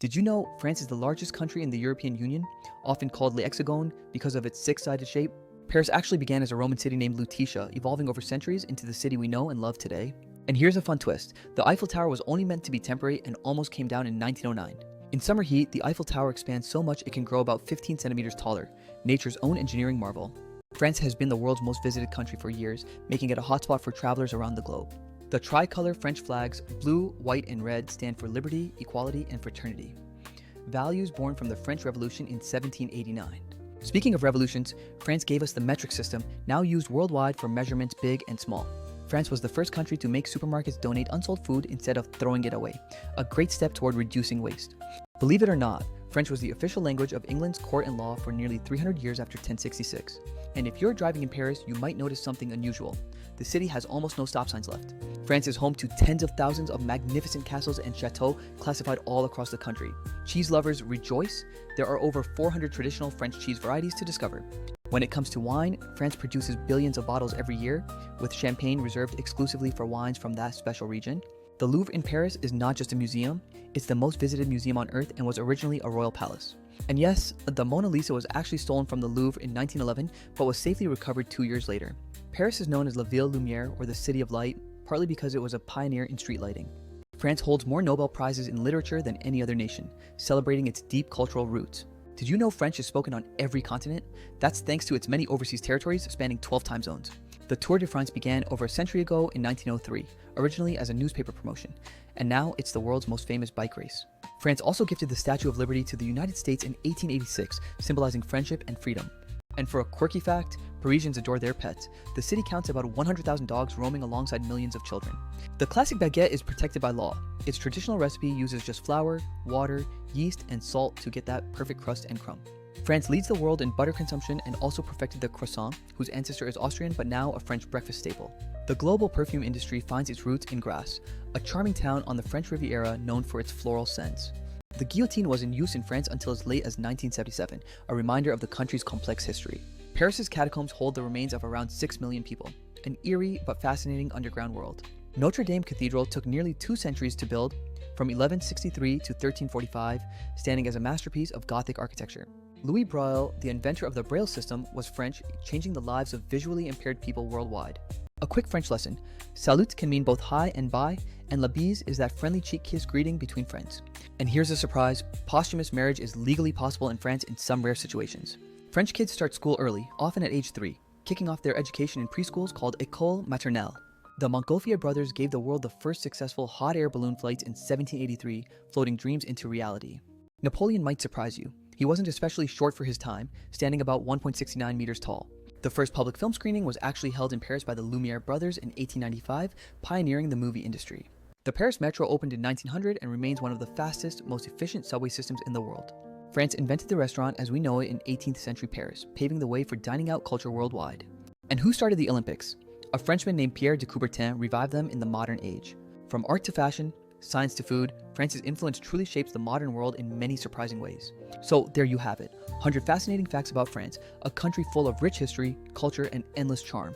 Did you know France is the largest country in the European Union, often called Le Hexagon because of its six-sided shape? Paris actually began as a Roman city named Lutetia, evolving over centuries into the city we know and love today. And here's a fun twist. The Eiffel Tower was only meant to be temporary and almost came down in 1909. In summer heat, the Eiffel Tower expands so much it can grow about 15 centimeters taller, nature's own engineering marvel. France has been the world's most visited country for years, making it a hotspot for travelers around the globe. The tricolor French flags, blue, white, and red, stand for liberty, equality, and fraternity. Values born from the French Revolution in 1789. Speaking of revolutions, France gave us the metric system, now used worldwide for measurements big and small. France was the first country to make supermarkets donate unsold food instead of throwing it away, a great step toward reducing waste. Believe it or not, French was the official language of England's court and law for nearly 300 years after 1066. And if you're driving in Paris, you might notice something unusual. The city has almost no stop signs left. France is home to tens of thousands of magnificent castles and chateaux classified all across the country. Cheese lovers rejoice. There are over 400 traditional French cheese varieties to discover. When it comes to wine, France produces billions of bottles every year, with champagne reserved exclusively for wines from that special region. The Louvre in Paris is not just a museum, it's the most visited museum on earth and was originally a royal palace. And yes, the Mona Lisa was actually stolen from the Louvre in 1911, but was safely recovered 2 years later. Paris is known as La Ville Lumière, or the City of Light, partly because it was a pioneer in street lighting. France holds more Nobel Prizes in literature than any other nation, celebrating its deep cultural roots. Did you know French is spoken on every continent? That's thanks to its many overseas territories spanning 12 time zones. The Tour de France began over a century ago in 1903, originally as a newspaper promotion, and now it's the world's most famous bike race. France also gifted the Statue of Liberty to the United States in 1886, symbolizing friendship and freedom. And for a quirky fact, Parisians adore their pets. The city counts about 100,000 dogs roaming alongside millions of children. The classic baguette is protected by law. Its traditional recipe uses just flour, water, yeast, and salt to get that perfect crust and crumb. France leads the world in butter consumption and also perfected the croissant, whose ancestor is Austrian but now a French breakfast staple. The global perfume industry finds its roots in Grasse, a charming town on the French Riviera known for its floral scents. The guillotine was in use in France until as late as 1977, a reminder of the country's complex history. Paris's catacombs hold the remains of around 6 million people, an eerie but fascinating underground world. Notre Dame Cathedral took nearly 2 centuries to build, from 1163 to 1345, standing as a masterpiece of Gothic architecture. Louis Braille, the inventor of the Braille system, was French, changing the lives of visually impaired people worldwide. A quick French lesson. Salut can mean both hi and bye, and la bise is that friendly cheek kiss greeting between friends. And here's a surprise, posthumous marriage is legally possible in France in some rare situations. French kids start school early, often at age 3, kicking off their education in preschools called École Maternelle. The Montgolfier brothers gave the world the first successful hot air balloon flights in 1783, floating dreams into reality. Napoleon might surprise you. He wasn't especially short for his time, standing about 1.69 meters tall. The first public film screening was actually held in Paris by the Lumiere brothers in 1895, pioneering the movie industry. The Paris Metro opened in 1900 and remains one of the fastest, most efficient subway systems in the world. France invented the restaurant as we know it in 18th century Paris, paving the way for dining out culture worldwide. And who started the Olympics? A Frenchman named Pierre de Coubertin revived them in the modern age. From art to fashion, science to food, France's influence truly shapes the modern world in many surprising ways. So there you have it, 100 fascinating facts about France, a country full of rich history, culture, and endless charm.